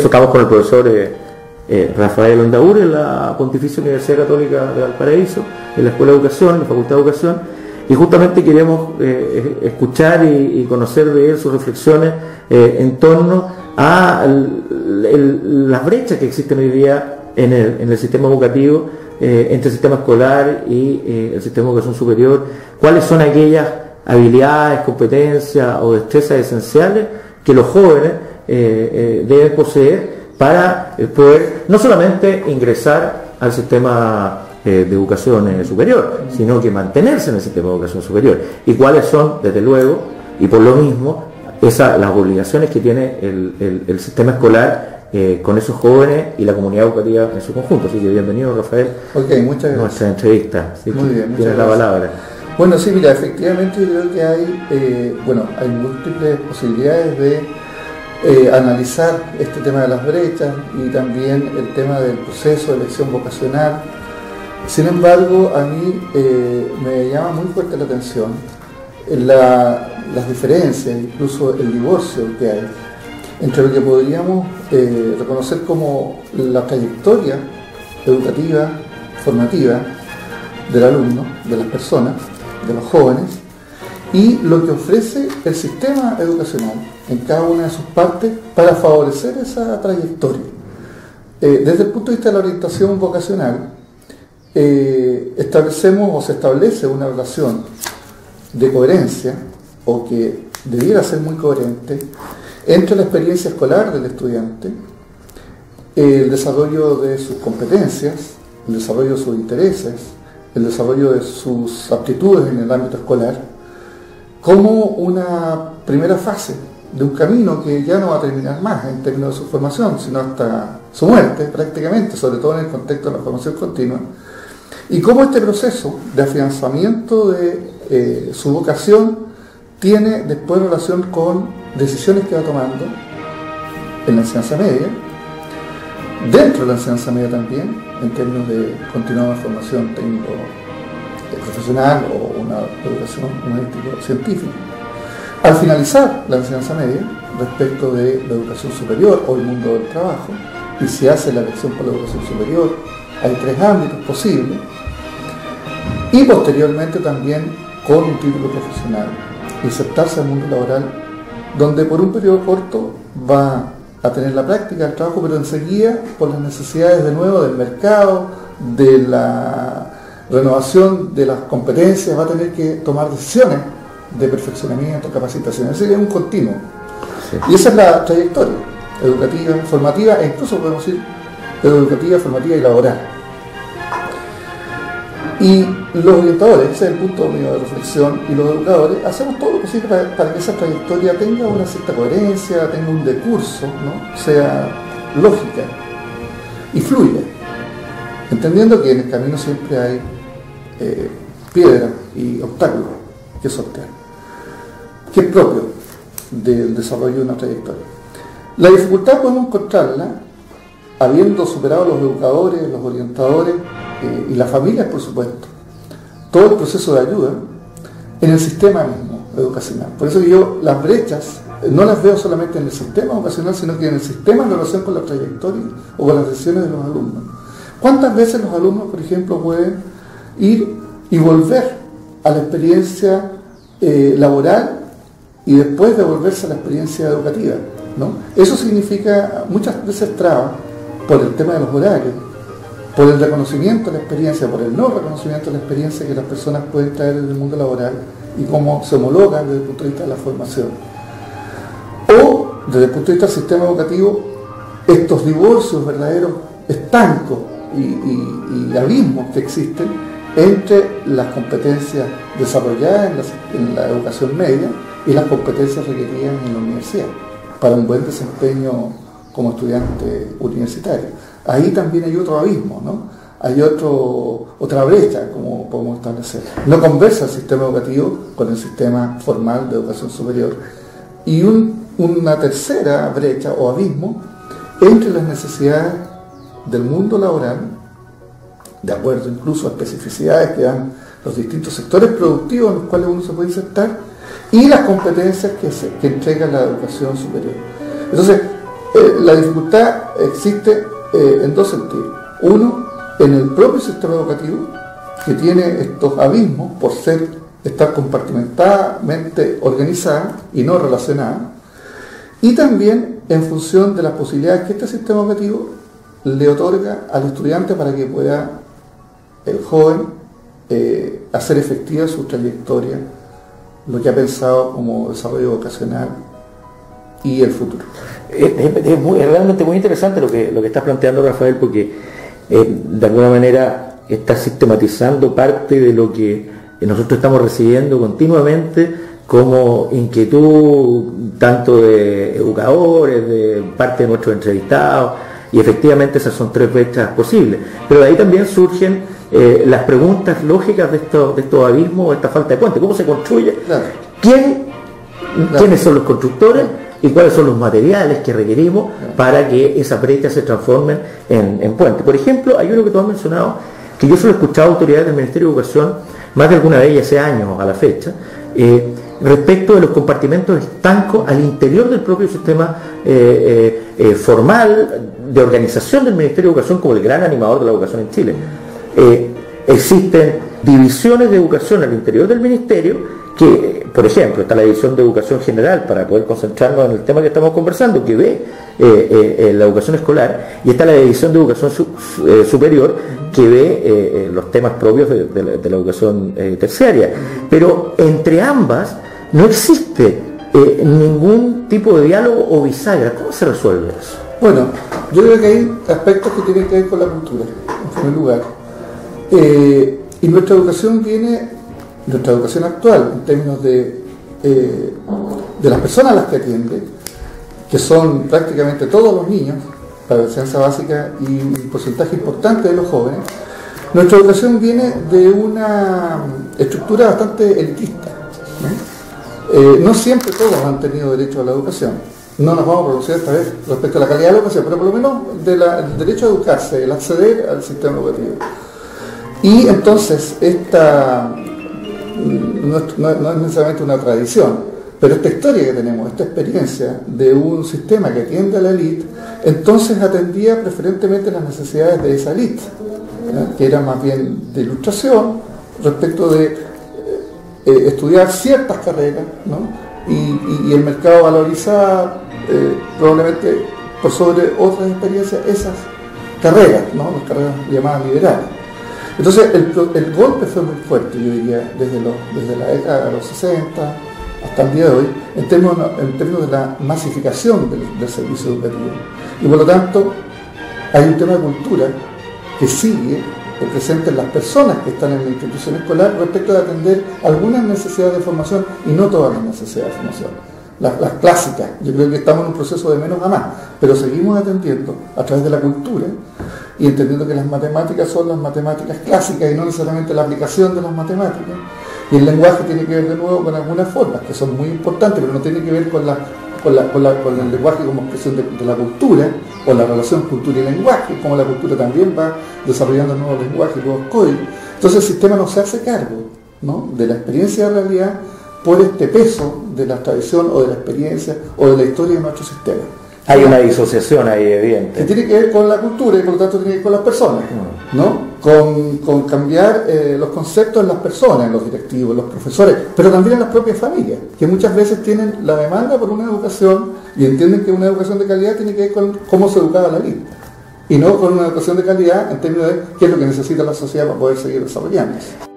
eso estamos con el profesor Rafael Ondaúr en la Pontificia Universidad Católica de Valparaíso, en la Escuela de Educación, en la Facultad de Educación, y justamente queremos escuchar y conocer de él sus reflexiones en torno a las brechas que existen hoy día en el sistema educativo, entre el sistema escolar y el sistema de educación superior. ¿Cuáles son aquellas habilidades, competencias o destrezas esenciales que los jóvenes deben poseer para poder no solamente ingresar al sistema de educación superior, sino que mantenerse en el sistema de educación superior? ¿Y cuáles son, desde luego, y por lo mismo, las obligaciones que tiene el sistema escolar con esos jóvenes y la comunidad educativa en su conjunto? Así que bienvenido, Rafael, muchas gracias. Nuestra entrevista. ¿Sí? Muy bien, tienes la palabra. Bueno, sí, mira, efectivamente yo creo que hay múltiples posibilidades de analizar este tema de las brechas y también el tema del proceso de elección vocacional. Sin embargo, a mí me llama muy fuerte la atención las diferencias, incluso el divorcio que hay entre lo que podríamos reconocer como la trayectoria educativa, formativa del alumno, de las personas, de los jóvenes, y lo que ofrece el sistema educacional en cada una de sus partes para favorecer esa trayectoria. Desde el punto de vista de la orientación vocacional, establecemos o se establece una relación de coherencia, o que debiera ser muy coherente, entre la experiencia escolar del estudiante, el desarrollo de sus competencias, el desarrollo de sus intereses, el desarrollo de sus aptitudes en el ámbito escolar, como una primera fase de un camino que ya no va a terminar más en términos de su formación, sino hasta su muerte prácticamente, sobre todo en el contexto de la formación continua, y cómo este proceso de afianzamiento de su vocación tiene después relación con decisiones que va tomando en la enseñanza media, dentro de la enseñanza media también, en términos de continuada formación técnico profesional o una educación humanístico-científica. Al finalizar la enseñanza media, respecto de la educación superior o el mundo del trabajo, y si hace la elección por la educación superior, hay 3 ámbitos posibles, y posteriormente también con un título profesional, insertarse al mundo laboral, donde por un periodo corto va a tener la práctica del trabajo, pero enseguida, por las necesidades de nuevo del mercado, de la renovación de las competencias, va a tener que tomar decisiones de perfeccionamiento, capacitación. Es decir, es un continuo. Sí. Y esa es la trayectoria educativa, formativa, e incluso podemos decir educativa, formativa y laboral. Y los orientadores, ese es el punto mío de reflexión, y los educadores hacemos todo lo posible para que esa trayectoria tenga una cierta coherencia, tenga un decurso, ¿no? Sea lógica y fluya, entendiendo que en el camino siempre hay piedras y obstáculos que sortear, que es propio del desarrollo de una trayectoria. La dificultad podemos encontrarla habiendo superado los educadores, los orientadores y las familias, por supuesto, todo el proceso de ayuda en el sistema mismo educacional. Por eso yo las brechas no las veo solamente en el sistema educacional, sino que en el sistema en relación con la trayectoria o con las decisiones de los alumnos. ¿Cuántas veces los alumnos, por ejemplo, pueden ir y volver a la experiencia laboral y después devolverse a la experiencia educativa, ¿no? Eso significa muchas veces trabas por el tema de los horarios, por el reconocimiento de la experiencia, por el no reconocimiento de la experiencia que las personas pueden traer desde el mundo laboral y cómo se homologan desde el punto de vista de la formación. O, desde el punto de vista del sistema educativo, estos divorcios verdaderos, estancos y abismos que existen entre las competencias desarrolladas en la educación media y las competencias requeridas en la universidad para un buen desempeño como estudiante universitario. Ahí también hay otro abismo, ¿no? Hay otra brecha, como podemos establecer. No conversa el sistema educativo con el sistema formal de educación superior. Y una tercera brecha o abismo entre las necesidades del mundo laboral, de acuerdo incluso a especificidades que dan los distintos sectores productivos en los cuales uno se puede insertar, y las competencias que entrega la educación superior. Entonces, La dificultad existe en dos sentidos. Uno, en el propio sistema educativo, que tiene estos abismos por estar compartimentadamente organizada y no relacionada, y también en función de las posibilidades que este sistema educativo le otorga al estudiante para que pueda el joven hacer efectiva su trayectoria, lo que ha pensado como desarrollo vocacional y el futuro. Es realmente muy interesante lo que estás planteando, Rafael, porque de alguna manera estás sistematizando parte de lo que nosotros estamos recibiendo continuamente como inquietud tanto de educadores, de parte de nuestros entrevistados, y efectivamente esas son tres brechas posibles. Pero de ahí también surgen las preguntas lógicas de estos abismos o esta falta de puente. ¿Cómo se construye? Claro. ¿Quiénes son los constructores? Y cuáles son los materiales que requerimos para que esas brechas se transformen en puentes. Por ejemplo, hay uno que tú has mencionado, que yo solo he escuchado a autoridades del Ministerio de Educación más de alguna vez, y hace años a la fecha, respecto de los compartimentos estancos al interior del propio sistema formal de organización del Ministerio de Educación como el gran animador de la educación en Chile. Existen divisiones de educación al interior del Ministerio que, por ejemplo, está la división de educación general para poder concentrarnos en el tema que estamos conversando, que ve la educación escolar, y está la división de educación superior que ve los temas propios de la educación terciaria. Pero entre ambas no existe ningún tipo de diálogo o bisagra. ¿Cómo se resuelve eso? Bueno, yo creo que hay aspectos que tienen que ver con la cultura, en primer lugar. Y nuestra educación actual, en términos de las personas a las que atiende, que son prácticamente todos los niños, para la enseñanza básica, y un porcentaje importante de los jóvenes, nuestra educación viene de una estructura bastante elitista, ¿no? No siempre todos han tenido derecho a la educación. No nos vamos a pronunciar esta vez respecto a la calidad de la educación, pero por lo menos del derecho a educarse, el acceder al sistema educativo. Y entonces esta no es necesariamente una tradición, pero esta historia que tenemos, esta experiencia de un sistema que atiende a la élite, entonces atendía preferentemente las necesidades de esa élite, que era más bien de ilustración respecto de estudiar ciertas carreras, ¿no? Y el mercado valorizaba probablemente por sobre otras experiencias esas carreras, ¿no? Las carreras llamadas liberales. Entonces el golpe fue muy fuerte, yo diría, desde la década de los 60 hasta el día de hoy, en términos de la masificación del servicio educativo. Y por lo tanto, hay un tema de cultura que sigue presente en las personas que están en la institución escolar respecto de atender algunas necesidades de formación y no todas las necesidades de formación. Las clásicas, yo creo que estamos en un proceso de menos a más, pero seguimos atendiendo a través de la cultura y entendiendo que las matemáticas son las matemáticas clásicas y no necesariamente la aplicación de las matemáticas. Y el lenguaje tiene que ver de nuevo con algunas formas que son muy importantes, pero no tiene que ver con el lenguaje como expresión de la cultura, o la relación cultura y lenguaje, como la cultura también va desarrollando nuevos lenguajes y nuevos códigos. Entonces el sistema no se hace cargo, ¿no?, de la experiencia de realidad por este peso de la tradición o de la experiencia o de la historia de nuestro sistema. Hay una disociación ahí evidente. Que tiene que ver con la cultura y por lo tanto tiene que ver con las personas, ¿no? Con cambiar los conceptos en las personas, en los directivos, en los profesores, pero también en las propias familias, que muchas veces tienen la demanda por una educación y entienden que una educación de calidad tiene que ver con cómo se educaba la vida, y no con una educación de calidad en términos de qué es lo que necesita la sociedad para poder seguir desarrollándose.